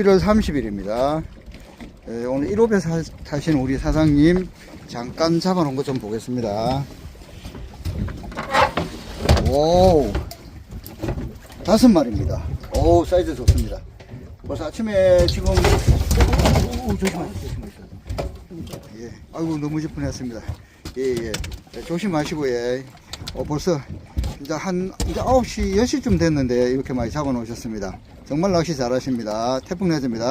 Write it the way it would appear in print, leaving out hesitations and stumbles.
11월 30일입니다. 오늘 1호배 타신 우리 사장님 잠깐 잡아놓은 것 좀 보겠습니다. 오, 5마리입니다. 오, 사이즈 좋습니다. 벌써 아침에 지금, 조심하세요. 예, 아이고, 너무 질뻔했습니다. 예. 조심하시고, 예. 벌써, 이제 9시, 10시쯤 됐는데, 이렇게 많이 잡아 놓으셨습니다. 정말 낚시 잘하십니다. 태풍 내줍니다.